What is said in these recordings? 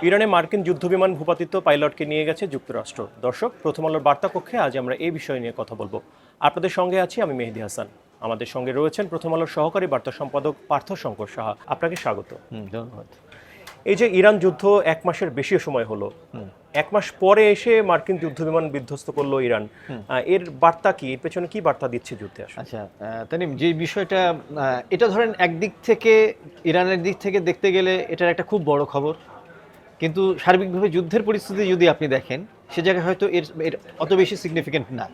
ইরানে মার্কিন যুদ্ধবিমান ভূপাতিত পাইলটকে নিয়ে গেছে যুক্তরাষ্ট্র। দর্শক, প্রথম আলোর বার্তা কক্ষে আজ আমরা এই বিষয় নিয়ে কথা বলবো। আপনাদের সঙ্গে আছি আমি মেহেদী হাসান। আমাদের সঙ্গে রয়েছেন প্রথম আলোর সহকারী বার্তা সম্পাদক পার্থ শঙ্কর সাহা। আপনাকে স্বাগত। ধন্যবাদ। এই যে ইরান যুদ্ধ 1 মাসের বেশি সময় হলো, 1 মাস পরে এসে মার্কিন যুদ্ধবিমান বিধ্বস্ত করলো ইরান, এর বার্তা কি? এর পেছনে কি বার্তা দিচ্ছে যুদ্ধে আসলে? আচ্ছা, তানিম, যে বিষয়টা এটা ধরেন একদিক থেকে ইরানের দিক থেকে দেখতে গেলে এটার একটা খুব বড় খবর, কিন্তু সার্বিকভাবে যুদ্ধের পরিস্থিতি যদি আপনি দেখেন সে জায়গায় হয়তো এর অত বেশি সিগনিফিকেন্ট না।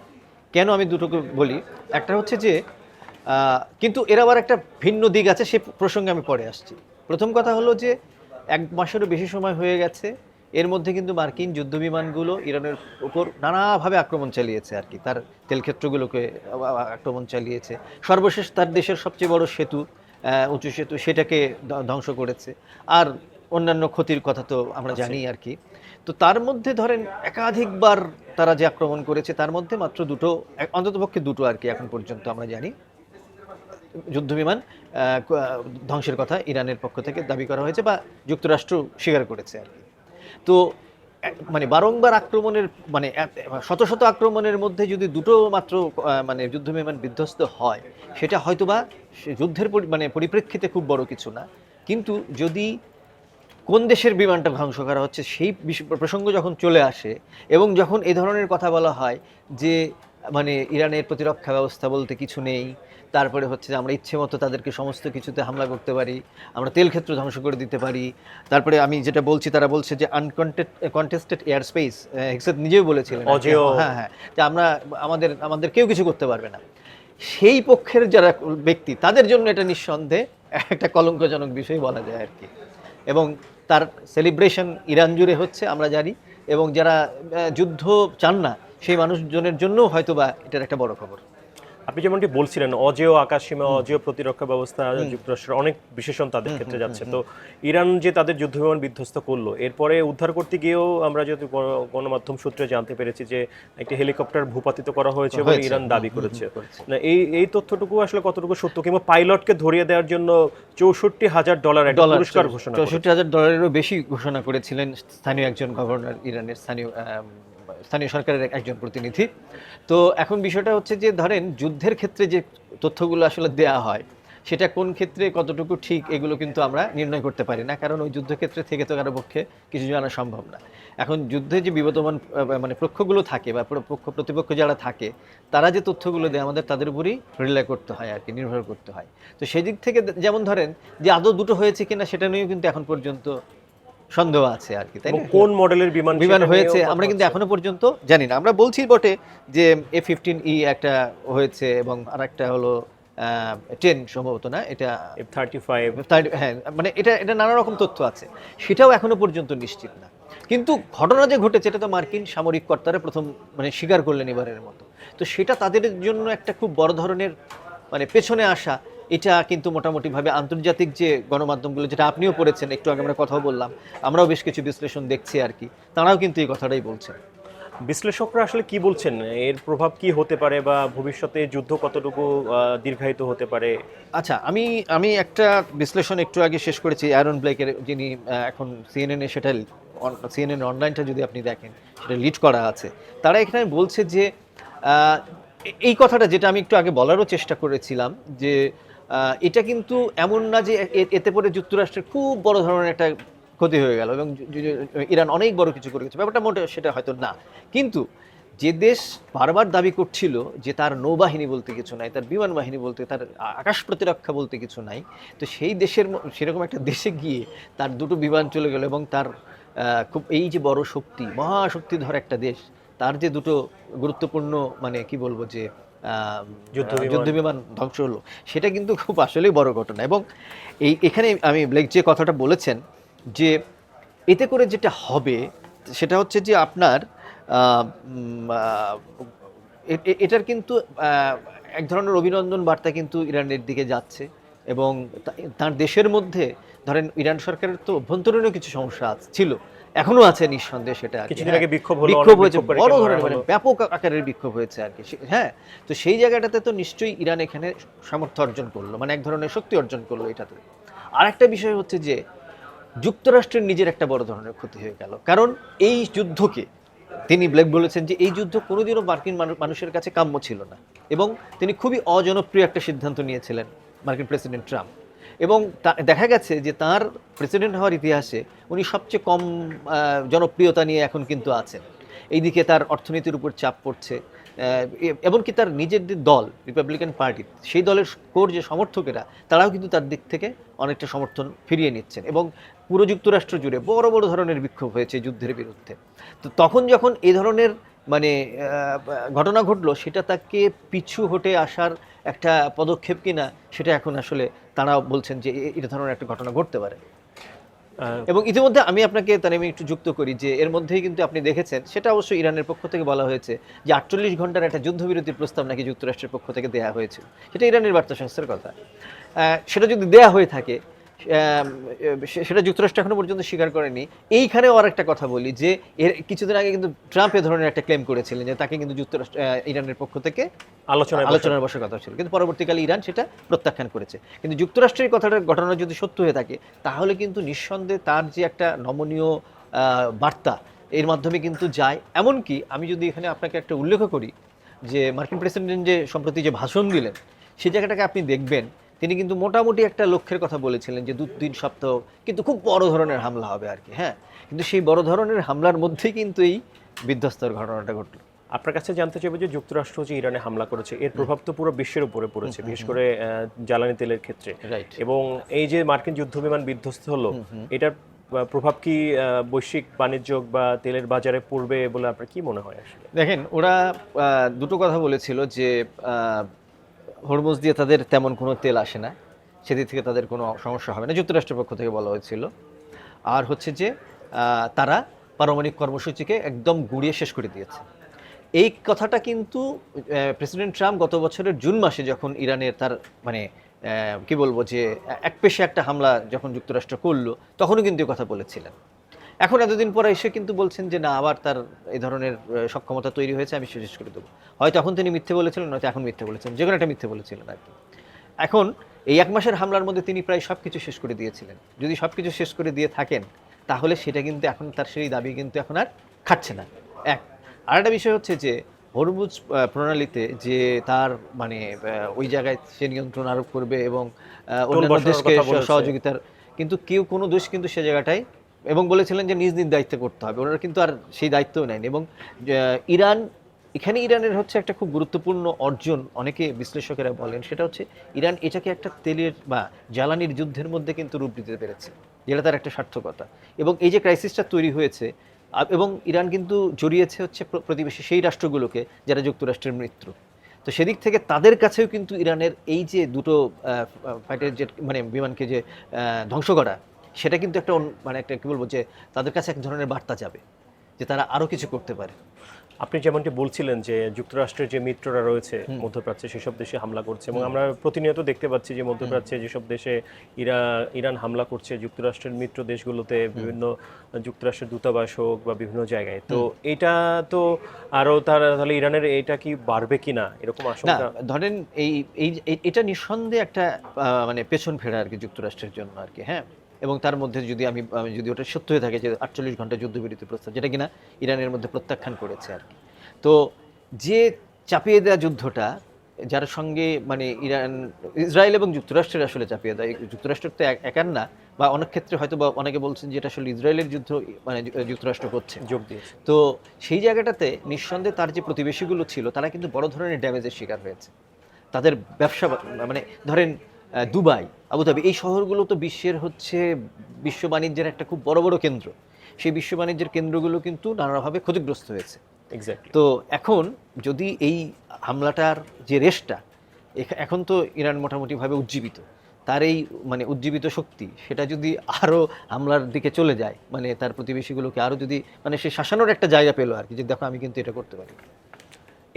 কেন আমি দুটোকে বলি, একটা হচ্ছে যে কিন্তু এর আবার একটা ভিন্ন দিক আছে, সে প্রসঙ্গে আমি পরে আসছি। প্রথম কথা হলো যে 1 মাসেরও বেশি সময় হয়ে গেছে, এর মধ্যে কিন্তু মার্কিন যুদ্ধবিমানগুলো ইরানের উপর নানাভাবে আক্রমণ চালিয়েছে আর কি, তার তেলক্ষেত্রগুলোকে আক্রমণ চালিয়েছে। সর্বশেষ তার দেশের সবচেয়ে বড় সেতু, উঁচু সেতু, সেটাকে ধ্বংস করেছে। আর অন্যান্য ক্ষতির কথা তো আমরা জানি আর কি। তো তার মধ্যে ধরেন একাধিকবার তারা যে আক্রমণ করেছে, তার মধ্যে মাত্র দুটো, অন্ততপক্ষে দুটো আর কি এখন পর্যন্ত আমরা জানি, যুদ্ধবিমান ধ্বংসের কথা ইরানের পক্ষ থেকে দাবি করা হয়েছে বা যুক্তরাষ্ট্র স্বীকার করেছে আর কি। তো মানে বারংবার আক্রমণের মানে শত শত আক্রমণের মধ্যে যদি দুটো মাত্র মানে যুদ্ধবিমান বিধ্বস্ত হয়, সেটা হয়তোবা যুদ্ধের মানে পরিপ্রেক্ষিতে খুব বড় কিছু না। কিন্তু যদি কোন দেশের বিমানটা ধ্বংস করা হচ্ছে সেই প্রসঙ্গ যখন চলে আসে, এবং যখন এই ধরনের কথা বলা হয় যে মানে ইরানের প্রতিরক্ষা ব্যবস্থা বলতে কিছু নেই, তারপরে হচ্ছে যে আমরা ইচ্ছে মতো তাদেরকে সমস্ত কিছুতে হামলা করতে পারি, আমরা তেল ক্ষেত্র ধ্বংস করে দিতে পারি, তারপরে আমি যেটা বলছি তারা বলছে যে কন্টেস্টেড এয়ার স্পেস, হেক্সাত নিজেও বলেছিলেন, হ্যাঁ, যে আমরা আমাদের কেউ কিছু করতে পারবে না। সেই পক্ষের যারা ব্যক্তি, তাদের জন্য এটা নিঃসন্দেহে একটা কলঙ্কজনক বিষয় বলা যায় আর কি। এবং তার সেলিব্রেশন ইরান জুড়ে হচ্ছে আমরা জানি, এবং যারা যুদ্ধ চান না সেই মানুষজনের জন্য হয়তোবা এটার একটা বড় খবর। আপনি যেমনটি বলছিলেন, অজেয় আকাশসীমা, অজেয় প্রতিরক্ষা ব্যবস্থা যুক্তরাষ্ট্রের অনেক বিশেষণ তাদের ক্ষেত্রে যাচ্ছে। তো ইরান যে তাদের যুদ্ধবিমান বিধ্বস্ত করলো, এরপরে উদ্ধার করতে গিয়েও আমরা যদি গণমাধ্যম সূত্রে জানতে পেরেছি যে একটি হেলিকপ্টার ভূপাতিত করা হয়েছে বলে ইরান দাবি করেছে। না, এই তথ্যটুকু আসলে কতটুকু সত্য, কিংবা পাইলটকে ধরিয়ে দেওয়ার জন্য $64,000 একটা পুরস্কার ঘোষণা, $64,000-এরও বেশি ঘোষণা করেছিলেন স্থানীয় একজন গভর্নর, ইরানের স্থানীয় সরকারের একজন প্রতিনিধি। তো এখন বিষয়টা হচ্ছে যে ধরেন যুদ্ধের ক্ষেত্রে যে তথ্যগুলো আসলে দেয়া হয়, সেটা কোন ক্ষেত্রে কতটুকু ঠিক এগুলো কিন্তু আমরা নির্ণয় করতে পারি না, কারণ ওই যুদ্ধক্ষেত্রে থেকে তো কারো পক্ষে কিছু জানা সম্ভব না। এখন যুদ্ধে যে বিবদমান মানে পক্ষগুলো থাকে বা প্রতিপক্ষ যারা থাকে, তারা যে তথ্যগুলো দেয় আমাদের তাদের উপরই রিলাই করতে হয় আর কি, নির্ভর করতে হয়। তো সেই দিক থেকে যেমন ধরেন যে আদৌ দুটো হয়েছে কিনা সেটা নিয়েও কিন্তু এখন পর্যন্ত সন্দেহ আছে আর কি, তাই না? কোন মডেলের বিমান হয়েছে আমরা কিন্তু এখনো পর্যন্ত জানি না। আমরা বলছি বটে যে F-15E একটা হয়েছে, এবং আরেকটা হলো 10 সম্ভবত, না এটা F-35, হ্যাঁ, মানে এটা নানা রকম তথ্য আছে, সেটাও এখনো পর্যন্ত নিশ্চিত না। কিন্তু ঘটনা যে ঘটেছে এটা তো মার্কিন সামরিক কর্তারা প্রথম মানে স্বীকার করলেন এবারের মতো। তো সেটা তাদের জন্য একটা খুব বড় ধরনের মানে পেছনে আসা, এটা কিন্তু মোটামুটিভাবে আন্তর্জাতিক যে গণমাধ্যমগুলো, যেটা আপনিও পড়েছেন, একটু আগে আমরা কথাও বললাম, আমরাও বেশ কিছু বিশ্লেষণ দেখছি আর কি, তারাও কিন্তু এই কথাটাই বলছেন। বিশ্লেষকরা আসলে কি বলছেন, এর প্রভাব কি হতে পারে বা ভবিষ্যতে যুদ্ধ কতটুকু দীর্ঘায়িত হতে পারে? আচ্ছা, আমি একটা বিশ্লেষণ একটু আগে শেষ করেছি অ্যারন ব্লেকের, যিনি এখন সিএনএন-এ, সেটা সিএনএন অনলাইনটা যদি আপনি দেখেন সেটা লিড করা আছে। তারা এখানে বলছে যে এই কথাটা যেটা আমি একটু আগে বলারও চেষ্টা করেছিলাম, যে এটা কিন্তু এমন না যে এতে করে যুক্তরাষ্ট্রের খুব বড় ধরনের একটা ক্ষতি হয়ে গেল এবং ইরান অনেক বড় কিছু করে গেছে, ব্যাপারটা মোটে সেটা হয়তো না। কিন্তু যে দেশ বারবার দাবি করছিল যে তার নৌবাহিনী বলতে কিছু নাই, তার বিমান বাহিনী বলতে, তার আকাশ প্রতিরক্ষা বলতে কিছু নাই, তো সেই দেশের সেরকম একটা দেশে গিয়ে তার দুটো বিমান চলে গেল, এবং তার খুব এই যে বড় শক্তি, মহাশক্তিধর একটা দেশ, তার যে দুটো গুরুত্বপূর্ণ মানে কি বলবো যে যুদ্ধবিমান ধ্বংস হলো, সেটা কিন্তু খুব আসলেই বড় ঘটনা। এবং এখানে আমি ব্লেক যে কথাটা বলেছেন যে এতে করে যেটা হবে সেটা হচ্ছে যে আপনার এটার কিন্তু এক ধরনের অভিনন্দন বার্তা কিন্তু ইরানের দিকে যাচ্ছে, এবং তার দেশের মধ্যে ধরেন ইরান সরকারের তো অভ্যন্তরীণ কিছু সমস্যা ছিল, এখনো আছে নিঃসন্দেহে, সেটা কিছুদিন আগে বিক্ষোভ হয়েছে, বড় ধরনের মানে ব্যাপক আকারের বিক্ষোভ হয়েছে আর কি। হ্যাঁ, তো সেই জায়গাটাতে তো নিশ্চয়ই ইরান এখানে সামর্থ্য অর্জন করলো, মানে এক ধরনের শক্তি অর্জন করলো এটাতে। আর একটা বিষয় হচ্ছে যে যুক্তরাষ্ট্রের নিজের একটা বড় ধরনের ক্ষতি হয়ে গেল, কারণ এই যুদ্ধকে তিনি ব্লেক বলেছেন যে এই যুদ্ধ কোনোদিনও মার্কিন মানুষের কাছে কাম্য ছিল না, এবং তিনি খুবই অজনপ্রিয় একটা সিদ্ধান্ত নিয়েছিলেন মার্কিন প্রেসিডেন্ট ট্রাম্প। এবং দেখা গেছে যে তার প্রেসিডেন্ট হওয়ার ইতিহাসে উনি সবচেয়ে কম জনপ্রিয়তা নিয়ে এখন কিন্তু আছেন। এইদিকে তার অর্থনীতির উপর চাপ পড়ছে, এমনকি তার নিজের যে দল রিপাবলিকান পার্টি, সেই দলের কোর যে সমর্থকেরা তারাও কিন্তু তার দিক থেকে অনেকটা সমর্থন ফিরিয়ে নিচ্ছেন, এবং পুরো যুক্তরাষ্ট্র জুড়ে বড় বড় ধরনের বিক্ষোভ হয়েছে যুদ্ধের বিরুদ্ধে। তো তখন যখন এই ধরনের মানে ঘটনা ঘটলো, সেটা তাকে পিছু হটে আসার একটা পদক্ষেপ কিনা সেটা এখন আসলে তারা বলছেন যে এই ধরনের একটা ঘটনা ঘটতে পারে। এবং ইতিমধ্যে আমি আপনাকে আমি একটু যুক্ত করি যে এর মধ্যেই কিন্তু আপনি দেখেছেন, সেটা অবশ্যই ইরানের পক্ষ থেকে বলা হয়েছে যে 48 ঘন্টার একটা যুদ্ধবিরতির প্রস্তাব নাকি যুক্তরাষ্ট্রের পক্ষ থেকে দেয়া হয়েছিল। সেটা ইরানের বার্তা সংস্থার কথা। সেটা যদি দেয়া হয়ে থাকে, সেটা যুক্তরাষ্ট্র এখনো পর্যন্ত স্বীকার করেনি। এইখানেও আর একটা কথা বলি যে এর কিছুদিন আগে কিন্তু ট্রাম্প এ ধরনের একটা ক্লেম করেছিলেন যে তাকে কিন্তু যুক্তরাষ্ট্র ইরানের পক্ষ থেকে আলোচনার বসার কথা ছিল, কিন্তু পরবর্তীকালে ইরান সেটা প্রত্যাখ্যান করেছে। কিন্তু যুক্তরাষ্ট্রের ঘটনা যদি সত্য হয়ে থাকে, তাহলে কিন্তু নিঃসন্দেহে তার যে একটা নমনীয় বার্তা এর মাধ্যমে কিন্তু যায়। এমনকি আমি যদি এখানে আপনাকে একটা উল্লেখ করি যে মার্কিন প্রেসিডেন্ট যে সম্প্রতি যে ভাষণ দিলেন, সেই জায়গাটাকে আপনি দেখবেন তিনি কিন্তু মোটামুটি একটা লক্ষ্যের কথা বলেছিলেন যে 2-3 সপ্তাহ কিন্তু খুব বড় ধরনের হামলা হবে আর কি। হ্যাঁ, কিন্তু সেই বড় ধরনের হামলার মধ্যেই কিন্তু এই বিধ্বস্তের ঘটনাটা ঘটলো। আপনার কাছে জানতে চাইবো যে যুক্তরাষ্ট্র যে ইরানে হামলা করেছে, এর প্রভাব তো পুরো বিশ্বের উপরে পড়েছে, বিশেষ করে জ্বালানি তেলের ক্ষেত্রে। এবং এই যে মার্কিন যুদ্ধবিমান বিধ্বস্ত হলো, এটার প্রভাব কি বৈশ্বিক বাণিজ্য বা তেলের বাজারে পড়বে বলে আপনার কি মনে হয় আসলে? দেখেন, ওরা দুটো কথা বলেছিল যে হরমুজ দিয়ে তাদের তেমন কোনো তেল আসে না, সেদিক থেকে তাদের কোনো সমস্যা হবে না, যুক্তরাষ্ট্রের পক্ষ থেকে বলা হয়েছিল। আর হচ্ছে যে তারা পারমাণবিক কর্মসূচিকে একদম গুঁড়িয়ে শেষ করে দিয়েছে। এই কথাটা কিন্তু প্রেসিডেন্ট ট্রাম্প গত বছরের জুন মাসে যখন ইরানের তার মানে কি বলবো যে একপেশে একটা হামলা যখন যুক্তরাষ্ট্র করলো, তখনও কিন্তু এই কথা বলেছিলেন। এখন এতদিন পরে এসে কিন্তু বলছেন যে না, আবার তার এই ধরনের সক্ষমতা তৈরি হয়েছে, আমি শেষ করে দেবো। হয়তো এখন তিনি মিথ্যে বলেছিলেন, নয়তো এখন মিথ্যে বলেছেন, যে কোনো একটা মিথ্যে বলেছিলেন আর কি। এখন এই 1 মাসের হামলার মধ্যে তিনি প্রায় সব কিছু শেষ করে দিয়েছিলেন। যদি সব কিছু শেষ করে দিয়ে থাকেন, তাহলে সেটা কিন্তু এখন তার সেই দাবি কিন্তু এখন আর খাটছে না। এক আর একটা বিষয় হচ্ছে যে হরমুজ প্রণালীতে যে তার মানে ওই জায়গায় সে নিয়ন্ত্রণ আরোপ করবে এবং অন্যান্য দেশকে সহযোগিতার, কিন্তু কেউ কোনো দেশ কিন্তু সে জায়গাটায়, এবং বলেছিলেন যে নিজ নিজ দায়িত্ব করতে হবে, ওনারা কিন্তু আর সেই দায়িত্বও নেয়নি। এবং ইরান, এখানে ইরানের হচ্ছে একটা খুব গুরুত্বপূর্ণ অর্জন, অনেকে বিশ্লেষকেরা বলেন সেটা হচ্ছে ইরান এটাকে একটা তেলের বা জ্বালানির যুদ্ধের মধ্যে কিন্তু রূপ দিতে পেরেছে, যেটা তার একটা সার্থকতা। এবং এই যে ক্রাইসিসটা তৈরি হয়েছে, এবং ইরান কিন্তু জড়িয়েছে হচ্ছে প্রতিবেশী সেই রাষ্ট্রগুলোকে যারা যুক্তরাষ্ট্রের মিত্র। তো সেদিক থেকে তাদের কাছেও কিন্তু ইরানের এই যে দুটো ফাইটার জেট মানে বিমানকে যে ধ্বংস করা, সেটা কিন্তু একটা মানে একটা কি বলবো যে তাদের কাছে এক ধরনের বার্তা যাবে যে তারা আরো কিছু করতে পারে। আপনি যেমনটি বলছিলেন যে যুক্তরাষ্ট্রের যে মিত্ররা রয়েছে মধ্যপ্রাচ্যে, সেসব দেশে হামলা করছে, এবং আমরা প্রতিনিয়ত দেখতে পাচ্ছি যে মধ্যপ্রাচ্যে যেসব দেশে ইরান হামলা করছে, যুক্তরাষ্ট্রের মিত্র দেশগুলোতে বিভিন্ন যুক্তরাষ্ট্রের দূতাবাস হোক বা বিভিন্ন জায়গায়, তো এটা তো আরো তাহলে ইরানের এটা কি বাড়বে কিনা এরকম আশঙ্কা? ধরেন এই এটা নিঃসন্দেহে একটা মানে পেছন ফেরা আর কি যুক্তরাষ্ট্রের জন্য আর কি। হ্যাঁ, এবং তার মধ্যে যদি আমি যদি ওটা সত্য হয়ে থাকে যে 48 ঘন্টা যুদ্ধবিরতি প্রস্তাব, যেটা কিনা ইরানের মধ্যে প্রত্যাখ্যান করেছে আর কি, তো যে চাপিয়ে দেওয়া যুদ্ধটা যার সঙ্গে মানে ইসরায়েল এবং যুক্তরাষ্ট্রের আসলে চাপিয়ে দেয়, যুক্তরাষ্ট্র তো একার না, বা অনেক ক্ষেত্রে হয়তো বা অনেকে বলছেন যে এটা আসলে ইসরায়েলের যুদ্ধ মানে যুক্তরাষ্ট্র করছে, যোগ দিয়েছে। তো সেই জায়গাটাতে নিঃসন্দেহে তার যে প্রতিবেশীগুলো ছিল তারা কিন্তু বড় ধরনের ড্যামেজের শিকার হয়েছে। তাদের ব্যবসা মানে ধরেন দুবাই, আবুধাবি, এই শহরগুলো তো বিশ্বের হচ্ছে বিশ্ব বাণিজ্যের একটা খুব বড় বড় কেন্দ্র। সেই বিশ্ব বাণিজ্যের কেন্দ্রগুলো কিন্তু নানাভাবে ক্ষতিগ্রস্ত হয়েছে। তো এখন যদি এই হামলাটার যে রেশটা, এখন তো ইরান মোটামুটিভাবে উজ্জীবিত, তার এই মানে উজ্জীবিত শক্তি সেটা যদি আরও হামলার দিকে চলে যায়, মানে তার প্রতিবেশীগুলোকে আরও যদি মানে সে শাসানোর একটা জায়গা পেলো আর কি, যে দেখো আমি কিন্তু এটা করতে পারি।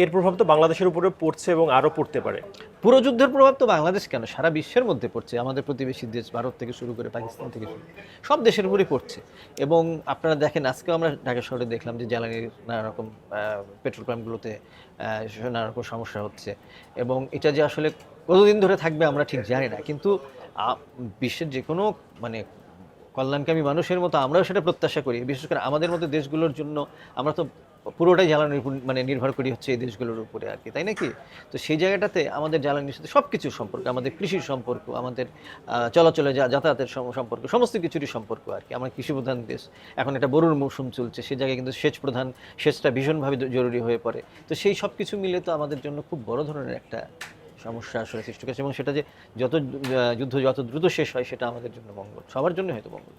এর প্রভাব তো বাংলাদেশের উপরে পড়ছে এবং আরো পড়তে পারে। পুরো যুদ্ধের প্রভাব তো বাংলাদেশ কেন, সারা বিশ্বের মধ্যে পড়ছে, আমাদের প্রতিবেশী দেশ ভারত থেকে শুরু করে পাকিস্তান থেকে শুরু সব দেশের উপরে পড়ছে। এবং আপনারা দেখেন আজকেও আমরা ঢাকা শহরে দেখলাম যে জ্বালানির নানা রকম পেট্রোল পাম্পগুলোতে নানা রকম সমস্যা হচ্ছে, এবং এটা যে আসলে কতদিন ধরে থাকবে আমরা ঠিক জানি না, কিন্তু বিশ্বের যে কোনো মানে কল্যাণকামী মানুষের মতো আমরাও সেটা প্রত্যাশা করি। বিশেষ করে আমাদের মতো দেশগুলোর জন্য আমরা তো পুরোটাই জ্বালানির উপর মানে নির্ভর করি হচ্ছে এই দেশগুলোর উপরে আর কি, তাই নাকি? তো সেই জায়গাটাতে আমাদের জ্বালানির সাথে সব কিছুর সম্পর্ক, আমাদের কৃষির সম্পর্ক, আমাদের চলাচলে যাতায়াতের সম্পর্ক, সমস্ত কিছুরই সম্পর্ক আর কি। আমরা কৃষিপ্রধান দেশ, এখন এটা বোরোর মৌসুম চলছে, সেই জায়গায় কিন্তু সেচটা ভীষণভাবে জরুরি হয়ে পড়ে। তো সেই সব কিছু মিলে তো আমাদের জন্য খুব বড় ধরনের একটা সমস্যা আসলে সৃষ্টি করেছে, এবং সেটা যে যুদ্ধ যত দ্রুত শেষ হয় সেটা আমাদের জন্য মঙ্গল, সবার জন্য হয়তো মঙ্গল।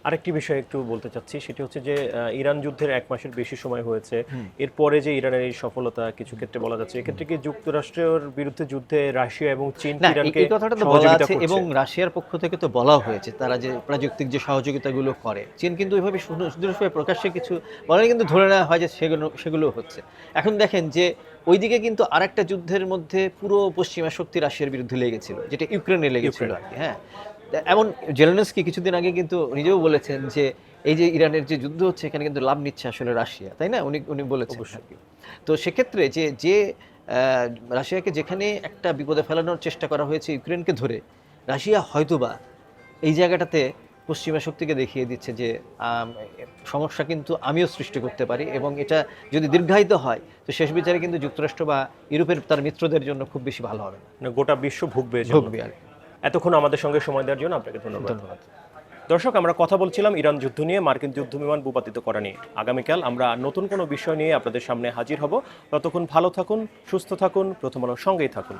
আরেকটি বিষয় একটু বলতে চাচ্ছি, সেটি হচ্ছে যে ইরান যুদ্ধের 1 মাসের বেশি সময় হয়েছে, এরপরে যে ইরানের এই সফলতা কিছু ক্ষেত্রে বলা যাচ্ছে, এক্ষেত্রে কি যুক্তরাষ্ট্রের বিরুদ্ধে যুদ্ধে রাশিয়া এবং চীন না, ইরানকে এই কথাটা তো বলা সহযোগিতা আছে, করছে? এবং রাশিয়ার পক্ষ থেকে তো বলা হয়েছে তারা যে প্রযুক্তিক যে সহযোগিতাগুলো করে। চীন কিন্তু ওইভাবে সুদৃঢ়ভাবে প্রকাশ্যে কিছু বলে, কিন্তু ধরে নেওয়া হয় যে সেগুলো হচ্ছে। এখন দেখেন যে ওইদিকে কিন্তু আরেকটা যুদ্ধের মধ্যে পুরো পশ্চিমা শক্তি রাশিয়ার বিরুদ্ধে লেগেছিল, যেটা ইউক্রেনে লেগেছিল আর কি। হ্যাঁ, এমন জেলেনস্কি কিছুদিন আগে কিন্তু নিজেও বলেছেন যে এই যে ইরানের যে যুদ্ধ হচ্ছে, এখানে কিন্তু লাভ নিচ্ছে আসলে রাশিয়া, তাই না? উনি বলেছেন আর কি। তো সেক্ষেত্রে যে রাশিয়াকে যেখানে একটা বিপদে ফেলানোর চেষ্টা করা হয়েছে ইউক্রেনকে ধরে, রাশিয়া হয়তোবা এই জায়গাটাতে পশ্চিমা শক্তিকে দেখিয়ে দিচ্ছে যে সমস্যা কিন্তু আমিও সৃষ্টি করতে পারি, এবং এটা যদি দীর্ঘায়িত হয় তো শেষ বিচারে কিন্তু যুক্তরাষ্ট্র বা ইউরোপের তার মিত্রদের জন্য খুব বেশি ভালো হবে না, মানে গোটা বিশ্ব ভুগবে এর জন্য। ভুগবে আর কি। এতক্ষণ আমাদের সঙ্গে সময় দেওয়ার জন্য আপনাকে ধন্যবাদ। ধন্যবাদ। দর্শক, আমরা কথা বলছিলাম ইরান যুদ্ধ নিয়ে, মার্কিন যুদ্ধ বিমান ভূপাতিত করা নিয়ে। আগামীকাল আমরা নতুন কোনো বিষয় নিয়ে আপনাদের সামনে হাজির হব। ততক্ষণ ভালো থাকুন, সুস্থ থাকুন, প্রথম আলোর সঙ্গেই থাকুন।